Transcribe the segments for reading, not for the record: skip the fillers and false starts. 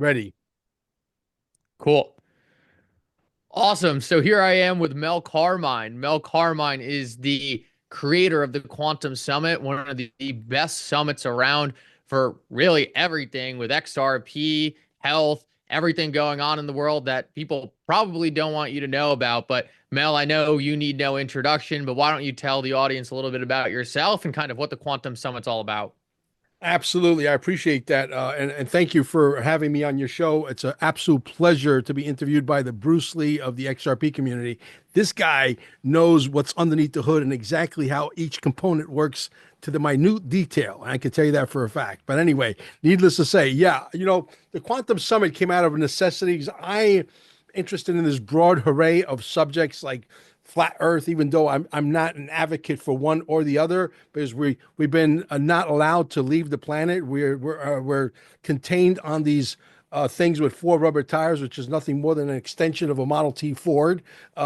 Ready. Cool. Awesome. So here I am with Mel Carmine. Mel Carmine is the creator of the Quantum Summit, one of the best summits around for really everything with XRP, health, everything going on in the world that people probably don't want you to know about. But Mel, I know you need no introduction, but why don't you tell the audience a little bit about yourself and kind of what the Quantum Summit's all about? Absolutely. I appreciate that. And thank you for having me on your show. It's an absolute pleasure to be interviewed by the Bruce Lee of the XRP community. This guy knows what's underneath the hood and exactly how each component works to the minute detail. And I can tell you that for a fact. But anyway, needless to say, yeah, the Quantum Summit came out of necessity because I interested in this broad array of subjects like flat Earth, even though I'm not an advocate for one or the other, because we've been not allowed to leave the planet. We're contained on these things with four rubber tires, which is nothing more than an extension of a Model T Ford,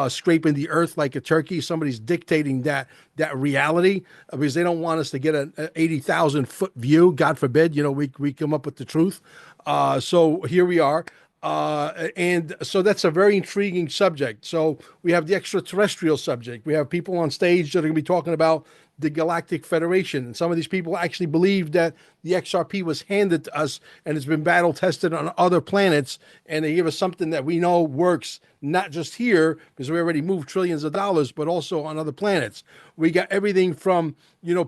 scraping the earth like a turkey. Somebody's dictating that reality because they don't want us to get an 80,000 foot view. God forbid, we come up with the truth. So here we are. And so that's a very intriguing subject. So we have the extraterrestrial subject. We have people on stage that are going to be talking about the Galactic Federation. And some of these people actually believe that the XRP was handed to us and it's been battle tested on other planets. And they give us something that we know works not just here, because we already moved trillions of dollars, but also on other planets. We got everything from,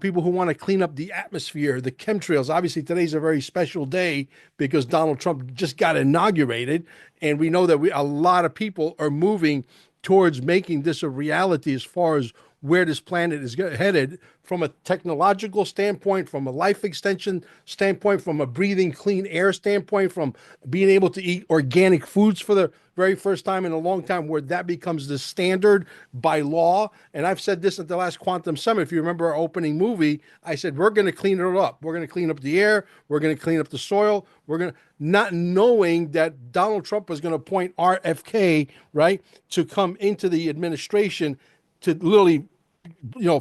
people who want to clean up the atmosphere, the chemtrails. Obviously, today's a very special day because Donald Trump just got inaugurated. And we know that a lot of people are moving towards making this a reality as far as where this planet is headed from a technological standpoint, from a life extension standpoint, from a breathing clean air standpoint, from being able to eat organic foods for the very first time in a long time, where that becomes the standard by law. And I've said this at the last Quantum Summit. If you remember our opening movie, I said, we're going to clean it up. We're going to clean up the air. We're going to clean up the soil. We're going to, not knowing that Donald Trump was going to appoint RFK, right, to come into the administration to literally,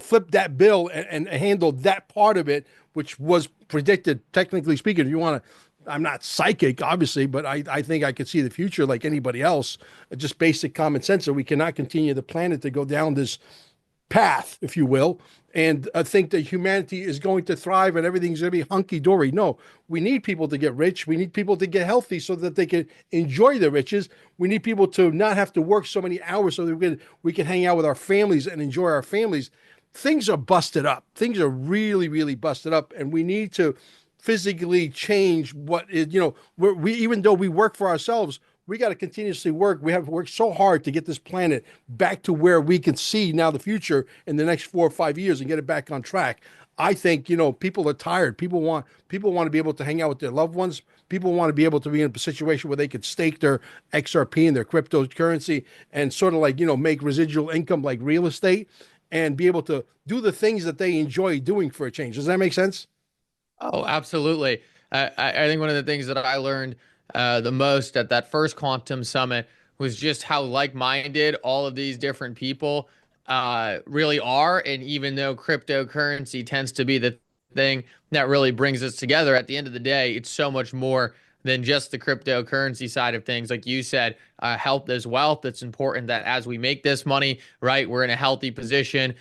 flip that bill and handle that part of it, which was predicted, technically speaking. If you want to, I'm not psychic, obviously, but I think I could see the future like anybody else. Just basic common sense. So we cannot continue the planet to go down this path, if you will, and think that humanity is going to thrive and everything's going to be hunky dory. No, we need people to get rich. We need people to get healthy so that they can enjoy the riches. We need people to not have to work so many hours so that we can hang out with our families and enjoy our families. Things are busted up. Things are really, really busted up, and we need to physically change what is, we even though we work for ourselves, we got to continuously work. We have to work so hard to get this planet back to where we can see now the future in the next 4 or 5 years and get it back on track. I think, people are tired. People want to be able to hang out with their loved ones. People want to be able to be in a situation where they could stake their XRP and their cryptocurrency and sort of like, make residual income like real estate and be able to do the things that they enjoy doing for a change. Does that make sense? Oh, absolutely. I think one of the things that I learned the most at that first Quantum Summit was just how like-minded all of these different people really are. And even though cryptocurrency tends to be the thing that really brings us together, at the end of the day, it's so much more than just the cryptocurrency side of things. Like you said, health is wealth. It's important that as we make this money, right, we're in a healthy position.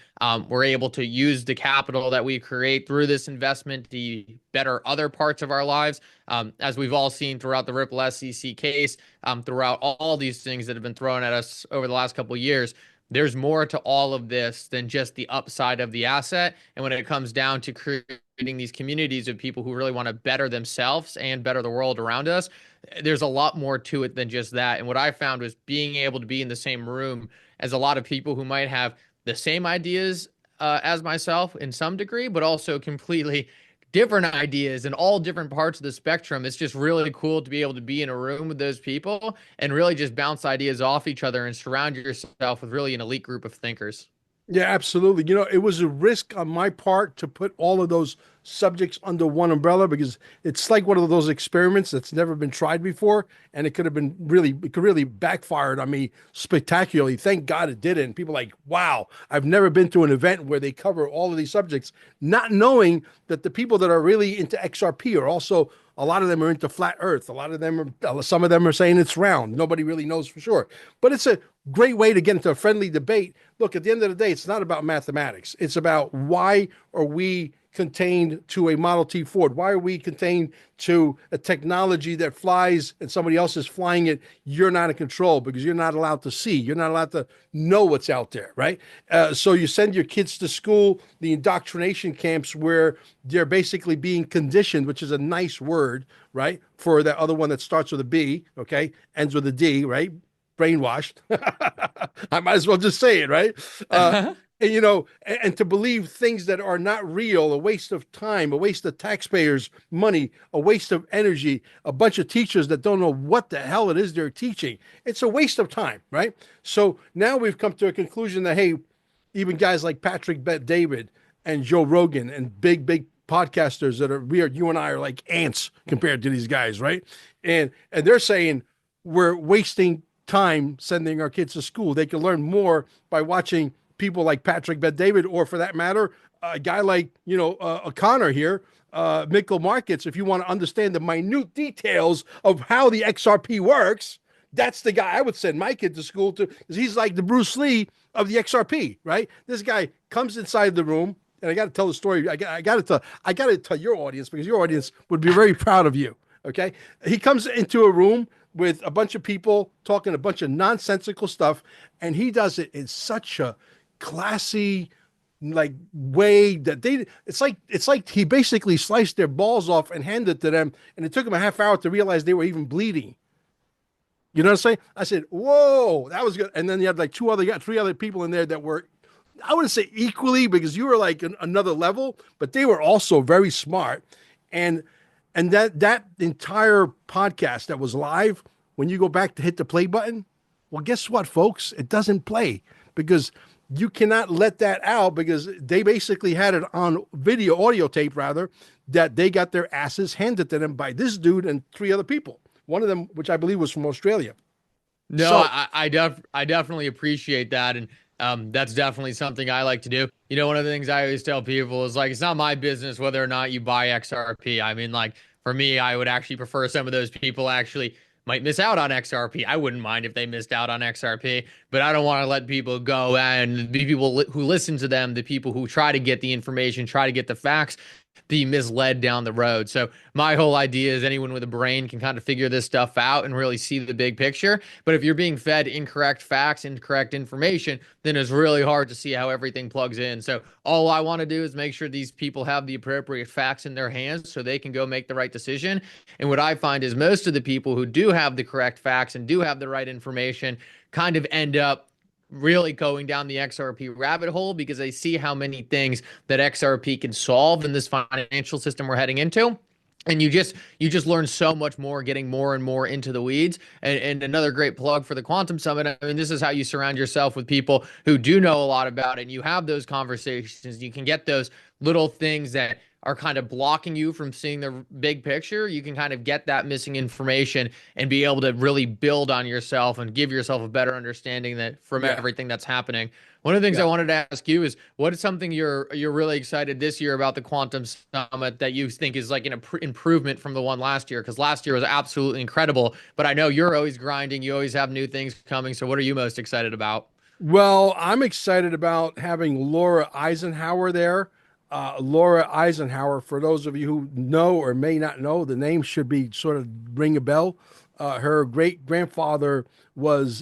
We're able to use the capital that we create through this investment to better other parts of our lives. As we've all seen throughout the Ripple SEC case, throughout all these things that have been thrown at us over the last couple of years, there's more to all of this than just the upside of the asset. And when it comes down to creating these communities of people who really want to better themselves and better the world around us, there's a lot more to it than just that. And what I found was being able to be in the same room as a lot of people who might have the same ideas as myself in some degree, but also completely different ideas in all different parts of the spectrum. It's just really cool to be able to be in a room with those people and really just bounce ideas off each other and surround yourself with really an elite group of thinkers. Yeah, absolutely. It was a risk on my part to put all of those subjects under one umbrella because it's like one of those experiments that's never been tried before, and it could really backfired on me spectacularly. Thank God it didn't. People are like, wow, I've never been to an event where they cover all of these subjects, not knowing that the people that are really into XRP are also A lot of them are into flat Earth. A lot of them are, some of them are saying it's round. Nobody really knows for sure. But it's a great way to get into a friendly debate. Look, at the end of the day, it's not about mathematics. It's about why are we contained to a Model T Ford? Why are we contained to a technology that flies and somebody else is flying it? You're not in control because you're not allowed to see. You're not allowed to know what's out there, right? So you send your kids to school, the indoctrination camps where they're basically being conditioned, which is a nice word, right? For that other one that starts with a B, okay, ends with a D, right? Brainwashed. I might as well just say it, right? And, and to believe things that are not real, a waste of time, a waste of taxpayers' money, a waste of energy, a bunch of teachers that don't know what the hell it is they're teaching. It's a waste of time, right? So now we've come to a conclusion that, hey, even guys like Patrick Bet David and Joe Rogan and big podcasters that are weird, you and I are like ants compared to these guys, right? And they're saying we're wasting time sending our kids to school. They can learn more by watching people like Patrick Bet David, or for that matter, a guy like, O'Connor here, Mickle Markets. If you want to understand the minute details of how the XRP works, that's the guy I would send my kid to school to, because he's like the Bruce Lee of the XRP, right? This guy comes inside the room, and I got to tell the story. I got to tell your audience because your audience would be very proud of you. Okay, he comes into a room with a bunch of people talking a bunch of nonsensical stuff, and he does it in such a classy like way that it's like he basically sliced their balls off and handed it to them, and it took him a half hour to realize they were even bleeding. You know what I'm saying? I said, whoa, that was good. And then you had like three other people in there that were, I wouldn't say equally because you were like another level, but they were also very smart. And that entire podcast that was live, when you go back to hit the play button, well, guess what, folks? It doesn't play because you cannot let that out because they basically had it on audio tape rather, that they got their asses handed to them by this dude and three other people. One of them, which I believe was from Australia. No, So I definitely appreciate that, and that's definitely something I like to do. One of the things I always tell people is like it's not my business whether or not you buy XRP. I mean, like for me, I would actually prefer some of those people actually might miss out on XRP. I wouldn't mind if they missed out on XRP, but I don't want to let people go and the people who listen to them, the people who try to get the information, try to get the facts, be misled down the road. So my whole idea is anyone with a brain can kind of figure this stuff out and really see the big picture. But if you're being fed incorrect facts, incorrect information, then it's really hard to see how everything plugs in. So all I want to do is make sure these people have the appropriate facts in their hands so they can go make the right decision. And what I find is most of the people who do have the correct facts and do have the right information kind of end up really going down the XRP rabbit hole because they see how many things that XRP can solve in this financial system we're heading into. And you just learn so much more getting more and more into the weeds. And another great plug for the Quantum Summit. I mean, this is how you surround yourself with people who do know a lot about it. And you have those conversations. You can get those little things that are kind of blocking you from seeing the big picture. You can kind of get that missing information and be able to really build on yourself and give yourself a better understanding that from everything that's happening. One of the things I wanted to ask you is what is something you're really excited this year about the Quantum Summit that you think is like an improvement from the one last year? Because last year was absolutely incredible, but I know you're always grinding. You always have new things coming. So what are you most excited about? Well, I'm excited about having Laura Eisenhower there. Laura Eisenhower, for those of you who know or may not know, the name should be sort of ring a bell. Her great grandfather was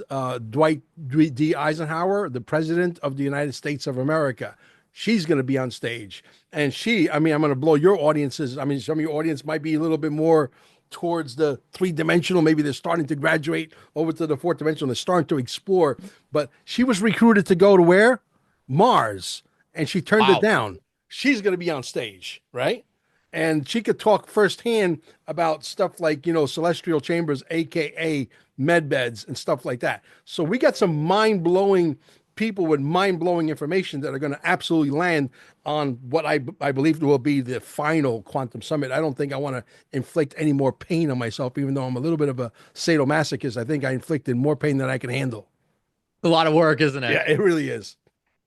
Dwight D. Eisenhower, the president of the United States of America. She's going to be on stage. And I mean, I'm going to blow your audiences. I mean, some of your audience might be a little bit more towards the three-dimensional. Maybe they're starting to graduate over to the fourth dimensional. They're starting to explore. But she was recruited to go to where? Mars. And she turned it down. She's going to be on stage, right? And she could talk firsthand about stuff like, celestial chambers, AKA med beds and stuff like that. So we got some mind-blowing people with mind-blowing information that are going to absolutely land on what I believe will be the final Quantum Summit. I don't think I want to inflict any more pain on myself, even though I'm a little bit of a sadomasochist. I think I inflicted more pain than I can handle. A lot of work, isn't it? Yeah, it really is.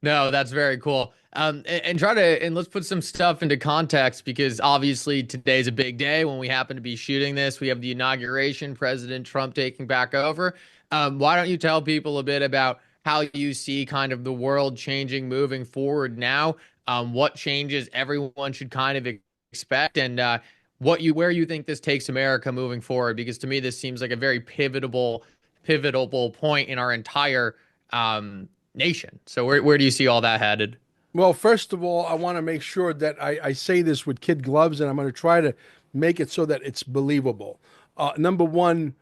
No, that's very cool. And try to and let's put some stuff into context because obviously today's a big day when we happen to be shooting this. We have the inauguration, President Trump taking back over. Why don't you tell people a bit about how you see kind of the world changing moving forward now? What changes everyone should kind of expect, and what you where you think this takes America moving forward? Because to me, this seems like a very pivotal point in our entire nation. So where do you see all that headed? Well, first of all, I want to make sure that I say this with kid gloves, and I'm going to try to make it so that it's believable. Number one,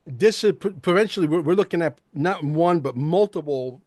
this is provincially, we're looking at not one, but multiple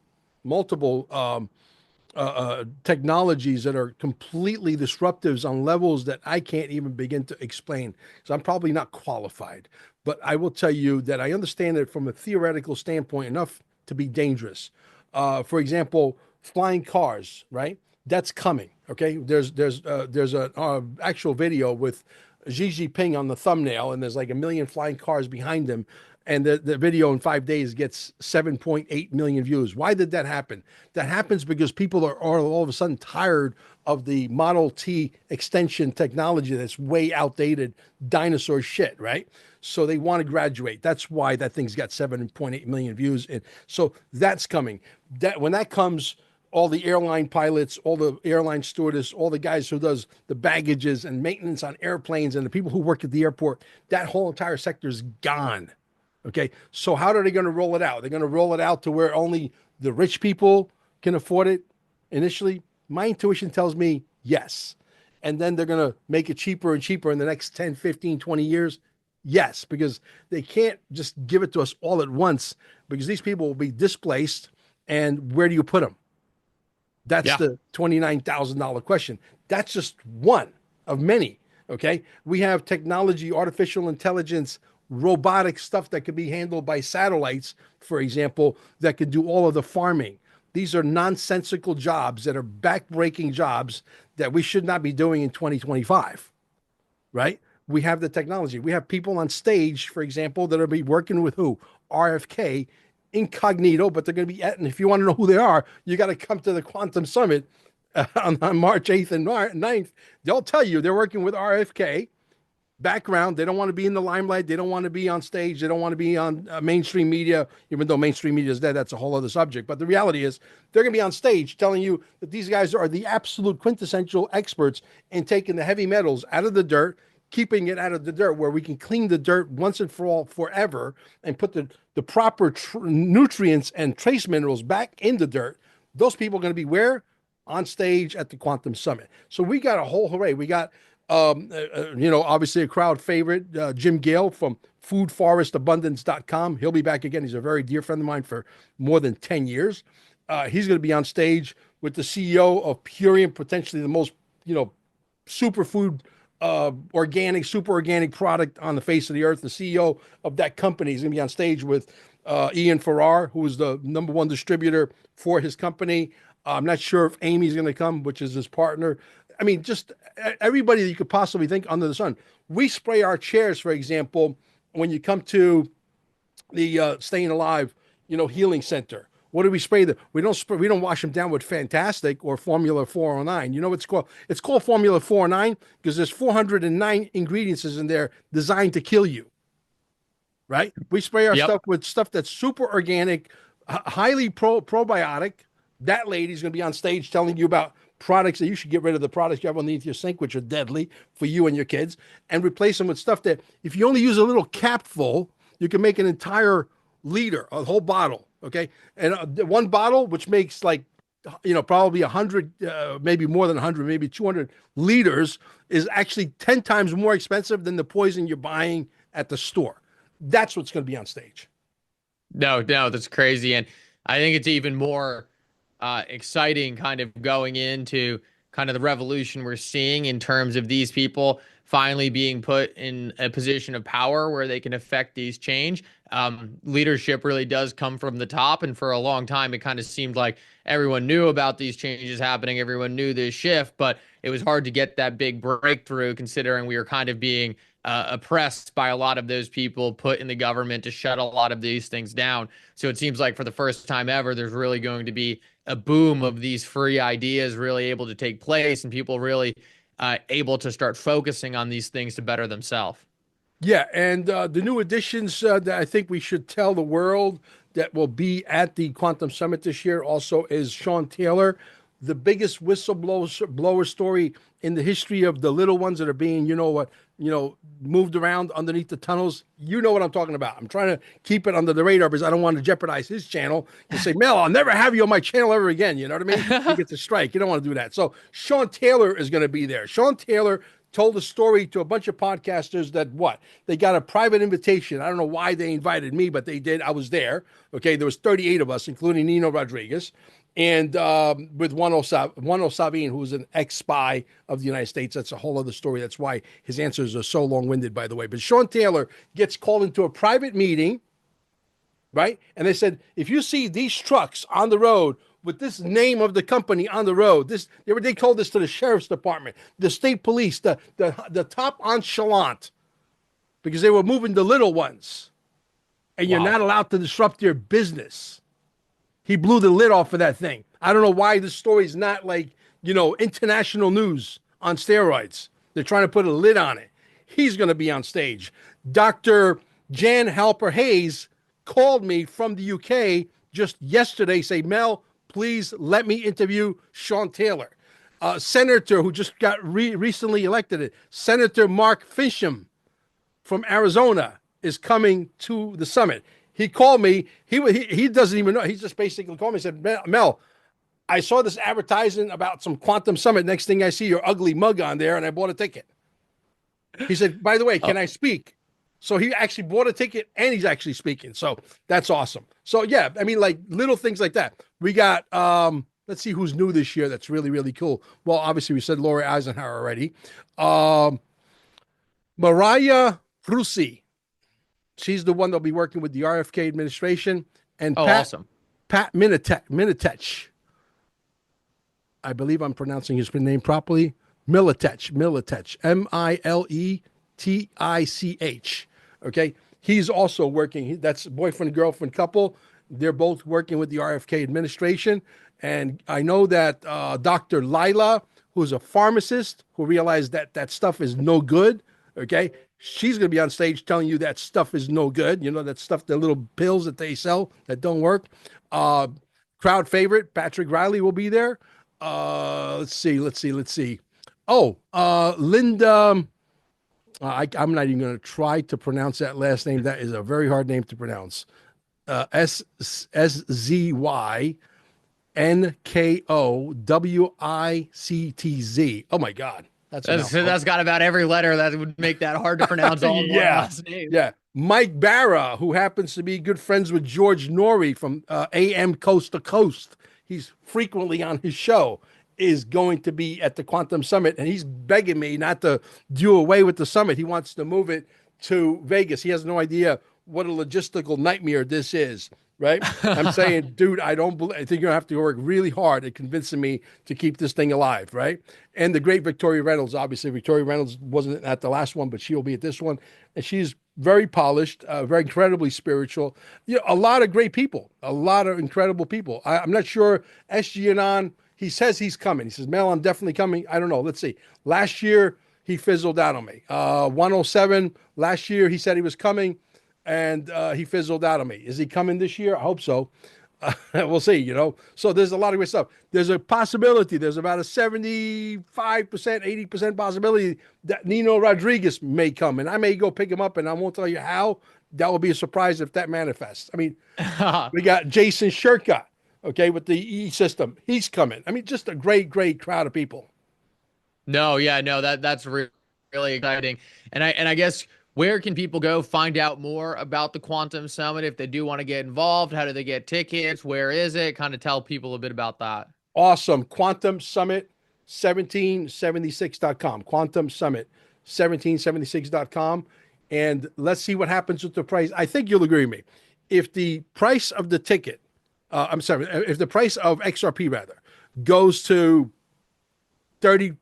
technologies that are completely disruptives on levels that I can't even begin to explain. So I'm probably not qualified, but I will tell you that I understand it from a theoretical standpoint enough to be dangerous. For example, flying cars, right? That's coming. Okay, there's an actual video with Xi Jinping on the thumbnail, and there's like a million flying cars behind him. And the video in 5 days gets 7.8 million views. Why did that happen? That happens because people are all of a sudden tired of the Model T extension technology that's way outdated, dinosaur shit, right? So they want to graduate. That's why that thing's got 7.8 million views. And so that's coming. That when that comes, all the airline pilots, all the airline stewardess, all the guys who does the baggages and maintenance on airplanes and the people who work at the airport, that whole entire sector is gone. Okay. So how are they going to roll it out? They're going to roll it out to where only the rich people can afford it initially. My intuition tells me yes. And then they're going to make it cheaper and cheaper in the next 10, 15, 20 years. Yes, because they can't just give it to us all at once because these people will be displaced. And where do you put them? That's Yeah. the $29,000 question. That's just one of many. Okay. We have technology, artificial intelligence, robotic stuff that could be handled by satellites, for example, that could do all of the farming. These are nonsensical jobs that are backbreaking jobs that we should not be doing in 2025, right? We have the technology. We have people on stage, for example, that are be working with who? RFK incognito, but they're going to be at, and if you want to know who they are, you got to come to the Quantum Summit on March 8th and 9th. They'll tell you they're working with RFK background. They don't want to be in the limelight. They don't want to be on stage. They don't want to be on mainstream media, even though mainstream media is dead. That's a whole other subject. But the reality is they're going to be on stage telling you that these guys are the absolute quintessential experts in taking the heavy metals out of the dirt, keeping it out of the dirt where we can clean the dirt once and for all forever and put the proper nutrients and trace minerals back in the dirt. Those people are going to be where? On stage at the Quantum Summit. So we got a whole hooray. We got obviously a crowd favorite, Jim Gale from foodforestabundance.com. He'll be back again. He's a very dear friend of mine for more than 10 years. He's going to be on stage with the CEO of Purium, potentially the most, superfood, super organic product on the face of the earth. The CEO of that company is going to be on stage with Ian Farrar, who is the number one distributor for his company. I'm not sure if Amy's going to come, which is his partner. I mean, just everybody that you could possibly think under the sun. We spray our chairs, for example, when you come to the Staying Alive, healing center. What do we spray them? We don't spray, we don't wash them down with Fantastic or Formula 409. You know what it's called? It's called Formula 409 because there's 409 ingredients in there designed to kill you. Right? We spray our Yep. stuff with stuff that's super organic, highly probiotic. That lady's going to be on stage telling you about products that you should get rid of the products you have underneath your sink, which are deadly for you and your kids, and replace them with stuff that if you only use a little capful, you can make an entire liter, a whole bottle. Okay. And one bottle, which makes like, probably 100, maybe more than 100, maybe 200 liters, is actually 10 times more expensive than the poison you're buying at the store. That's what's going to be on stage. No, that's crazy. And I think it's even more exciting kind of going into kind of the revolution we're seeing in terms of these people finally being put in a position of power where they can affect these change. Leadership really does come from the top. And for a long time, it kind of seemed like everyone knew about these changes happening. Everyone knew this shift, but it was hard to get that big breakthrough considering we were kind of being oppressed by a lot of those people put in the government to shut a lot of these things down. So it seems like for the first time ever, there's really going to be a boom of these free ideas really able to take place and people really able to start focusing on these things to better themselves. Yeah, and the new additions that I think we should tell the world that will be at the Quantum Summit this year also is Sean Taylor, the biggest whistleblower story in the history of the little ones that are being, moved around underneath the tunnels. You know what I'm talking about. I'm trying to keep it under the radar because I don't want to jeopardize his channel. You say, Mel, I'll never have you on my channel ever again. You know what I mean? He gets a strike. You don't want to do that. So Sean Taylor is going to be there. Sean Taylor told a story to a bunch of podcasters that what they got a private invitation. I don't know why they invited me, but they did. I was there. Okay, there was 38 of us, including Nino Rodriguez, and with Juan Osavin, who was an ex-spy of the United States. That's a whole other story. That's why his answers are so long-winded, by the way. But Sean Taylor gets called into a private meeting, right? And they said, if you see these trucks on the road with this name of the company on the road, they told this to the sheriff's department, the state police, the top enchalant, because they were moving the little ones, and you're Wow. not allowed to disrupt their business. He blew the lid off of that thing. I don't know why this story is not like, international news on steroids. They're trying to put a lid on it. He's going to be on stage. Dr. Jan Halper Hayes called me from the UK just yesterday, say, Mel, please let me interview Sean Taylor. Senator who just got recently elected, Senator Mark Fincham from Arizona is coming to the summit. He called me. He doesn't even know. He just basically called me and said, Mel, I saw this advertising about some quantum summit. Next thing I see your ugly mug on there, and I bought a ticket. He said, by the way, can Oh, I speak? So he actually bought a ticket and he's actually speaking. So that's awesome. So yeah, I mean, like little things like that. We got let's see who's new this year. That's really, really cool. Well, obviously we said Lori Eisenhower already. Um Mariah Prusi. She's the one that'll be working with the RFK administration. And oh, awesome. Pat Minitech. I believe I'm pronouncing his name properly. Militech, Miletich. Okay. He's also working. That's boyfriend, girlfriend couple. They're both working with the RFK administration. And I know that Dr. Lila, who's a pharmacist who realized that that stuff is no good. Okay. She's going to be on stage telling you that stuff is no good. That stuff, the little pills that they sell that don't work. Uh, Crowd favorite, Patrick Riley will be there. Let's see. Oh, Linda. I'm not even going to try to pronounce that last name. That is a very hard name to pronounce. Syncowictz. Oh my God, that's a mouthful. That's got about every letter that would make that hard to pronounce all in one Yeah, last name. yeah. Mike Barra, who happens to be good friends with George Norrie from AM Coast to Coast, he's frequently on his show, is going to be at the Quantum Summit, and he's begging me not to do away with the summit. He wants to move it to Vegas. He has no idea what a logistical nightmare this is, right? I'm saying, dude, I think you're gonna have to work really hard at convincing me to keep this thing alive, right? And the great Victoria Reynolds, obviously, Victoria Reynolds wasn't at the last one, but she'll be at this one, and she's very polished, very incredibly spiritual. A lot of great people, a lot of incredible people. I'm not sure SG Anon. He says he's coming. He says, Mel, I'm definitely coming. I don't know. Let's see. Last year he fizzled out on me. 107 last year he said he was coming, and he fizzled out on me. Is he coming this year? I hope so. We'll see. So there's a lot of great stuff. There's a possibility. There's about a 75%, 80% possibility that Nino Rodriguez may come, and I may go pick him up, and I won't tell you how. That will be a surprise if that manifests. I mean, we got Jason Shirka, okay, with the E system. He's coming. I mean, just a great, great crowd of people. No, yeah, no, that's really exciting. And I guess where can people go find out more about the Quantum Summit if they do want to get involved? How do they get tickets? Where is it? Kind of tell people a bit about that. Awesome. Quantum Summit 1776.com. Quantum Summit 1776.com. And let's see what happens with the price. I think you'll agree with me. If the price of the ticket, I'm sorry, if the price of XRP rather goes to $30,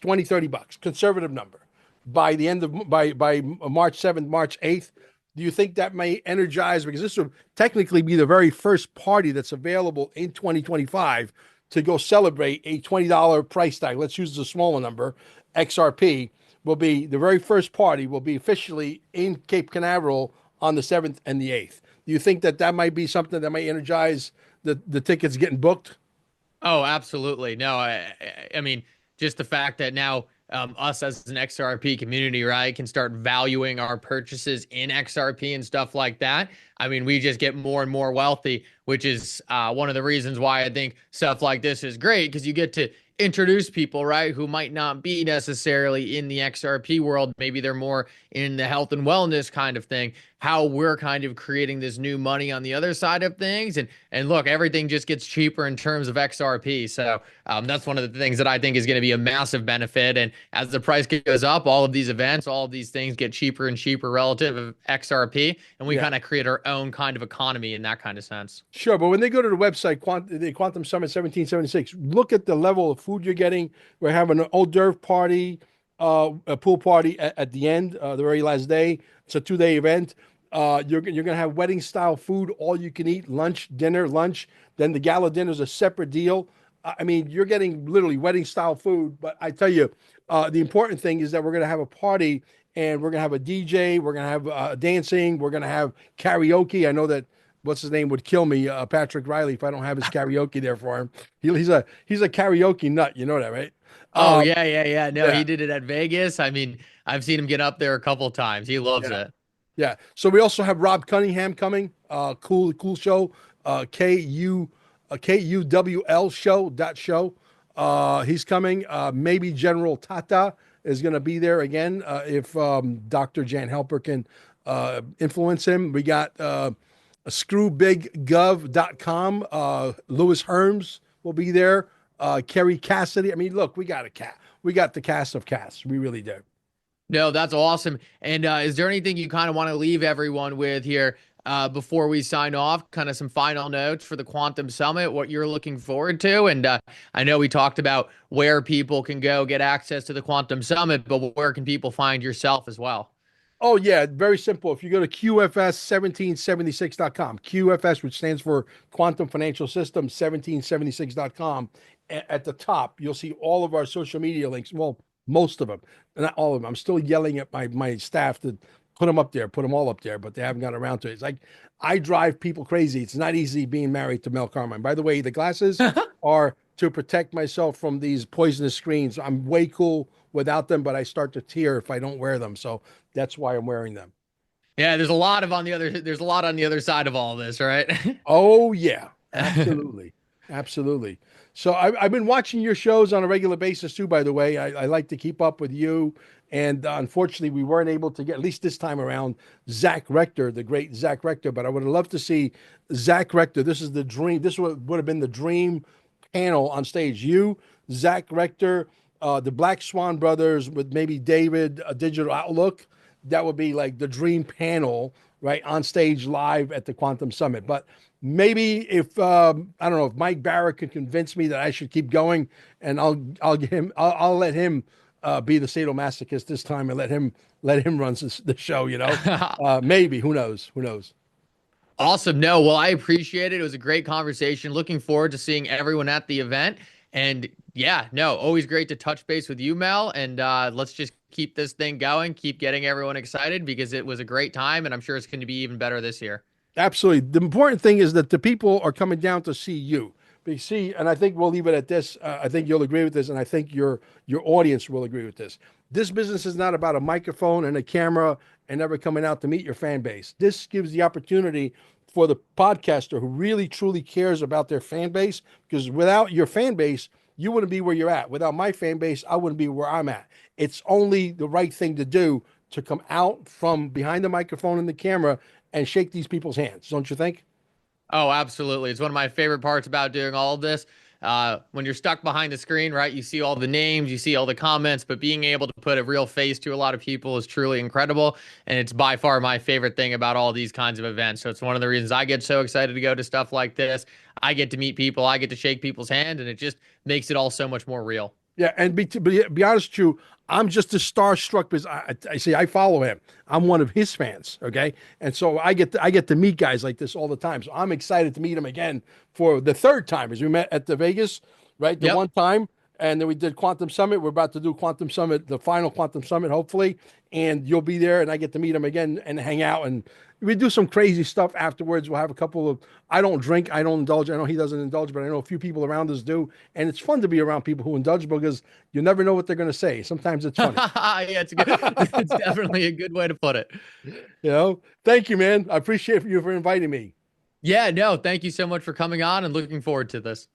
20, $30, conservative number, by the end of by March 7th, March 8th, Do you think that may energize? Because this would technically be the very first party that's available in 2025 to go celebrate a $20 price tag. Let's use the smaller number. XRP will be the very first party, will be officially in Cape Canaveral on the 7th and the 8th. Do you think that that might be something that might energize the tickets getting booked? Oh, absolutely. No, I mean, just the fact that now us as an XRP community, right, can start valuing our purchases in XRP and stuff like that. I mean, we just get more and more wealthy, which is one of the reasons why I think stuff like this is great because you get to introduce people, right, who might not be necessarily in the XRP world. Maybe they're more in the health and wellness kind of thing. How we're kind of creating this new money on the other side of things, and look, everything just gets cheaper in terms of XRP. So that's one of the things that I think is going to be a massive benefit. And as the price goes up, all of these events, all of these things get cheaper and cheaper relative of XRP, and we Yeah. kind of create our own kind of economy in that kind of sense. Sure, but when they go to the website, the Quantum Summit 1776, look at the level of food you're getting. We're having an hors d'oeuvre party, a pool party at the end, the very last day. It's a 2-day event. You're gonna have wedding style food, all you can eat, lunch, dinner, lunch. Then the gala dinner is a separate deal. I mean, you're getting literally wedding style food. But I tell you, the important thing is that we're gonna have a party and we're gonna have a DJ. We're gonna have dancing. We're gonna have karaoke. I know that what's his name would kill me, Patrick Riley, if I don't have his karaoke there for him. He's a karaoke nut. You know that, right? Oh Uh, yeah, yeah, yeah. No, yeah, he did it at Vegas. I mean, I've seen him get up there a couple times. He loves yeah. it. Yeah. So we also have Rob Cunningham coming. Cool show. KUWL show. He's coming. Maybe General Tata is going to be there again if Dr. Jan Helper can influence him. We got screwbiggov.com. Louis Herms will be there. Kerry Cassidy. I mean, look, we got a cat. We got the cast of casts. We really do. No, that's awesome. And is there anything you kind of want to leave everyone with here before we sign off? Kind of some final notes for the Quantum Summit, what you're looking forward to. And I know we talked about where people can go get access to the Quantum Summit, but where can people find yourself as well? Oh, yeah, very simple. If you go to QFS1776.com, QFS, which stands for Quantum Financial System, 1776.com, at the top, you'll see all of our social media links. Well, most of them, not all of them. I'm still yelling at my staff to put them up there, put them all up there, but they haven't gotten around to it. It's like I drive people crazy. It's not easy being married to Mel Carmine. By the way, the glasses are to protect myself from these poisonous screens. I'm way cool without them, but I start to tear if I don't wear them. So that's why I'm wearing them. Yeah, there's a lot on the other side of all this, right? Oh yeah, absolutely, absolutely. So I've been watching your shows on a regular basis too. By the way, I like to keep up with you, and unfortunately, we weren't able to get, at least this time around, Zach Rector, the great Zach Rector. But I would have loved to see Zach Rector. This is the dream. This would have been the dream panel on stage. You, Zach Rector, the Black Swan Brothers with maybe David, a Digital Outlook. That would be like the dream panel, right, on stage live at the Quantum Summit. But maybe if I don't know if Mike Barrett could convince me that I should keep going, and I'll let him be the sadomasochist this time and let him run the show. Maybe, who knows? Who knows? Awesome. No, well, I appreciate it. It was a great conversation. Looking forward to seeing everyone at the event. And yeah, no, always great to touch base with you, Mel. And let's just keep this thing going, keep getting everyone excited because it was a great time. And I'm sure it's going to be even better this year. Absolutely. The important thing is that the people are coming down to see you. But see, and I think we'll leave it at this. I think you'll agree with this, and I think your audience will agree with this. This business is not about a microphone and a camera and never coming out to meet your fan base. This gives the opportunity for the podcaster who really truly cares about their fan base, because without your fan base, you wouldn't be where you're at. Without my fan base, I wouldn't be where I'm at. It's only the right thing to do to come out from behind the microphone and the camera and shake these people's hands, don't you think? Oh, absolutely. It's one of my favorite parts about doing all of this. When you're stuck behind the screen, right? You see all the names, you see all the comments, but being able to put a real face to a lot of people is truly incredible. And it's by far my favorite thing about all these kinds of events. So it's one of the reasons I get so excited to go to stuff like this. I get to meet people, I get to shake people's hand, and it just makes it all so much more real. Yeah, and be honest with you, I'm just as starstruck because I say I follow him. I'm one of his fans, okay, and so I get to meet guys like this all the time. So I'm excited to meet him again for the third time, as we met at the Vegas, right? The Yep. one time, and then we did Quantum Summit. We're about to do Quantum Summit, the final Quantum Summit, hopefully, and you'll be there, and I get to meet him again and hang out, and we do some crazy stuff afterwards. We'll have a couple of. I don't drink. I don't indulge. I know he doesn't indulge, but I know a few people around us do, and it's fun to be around people who indulge because you never know what they're going to say. Sometimes it's funny. Yeah, it's a good. It's definitely a good way to put it. Thank you, man. I appreciate you for inviting me. Yeah, no, thank you so much for coming on and looking forward to this.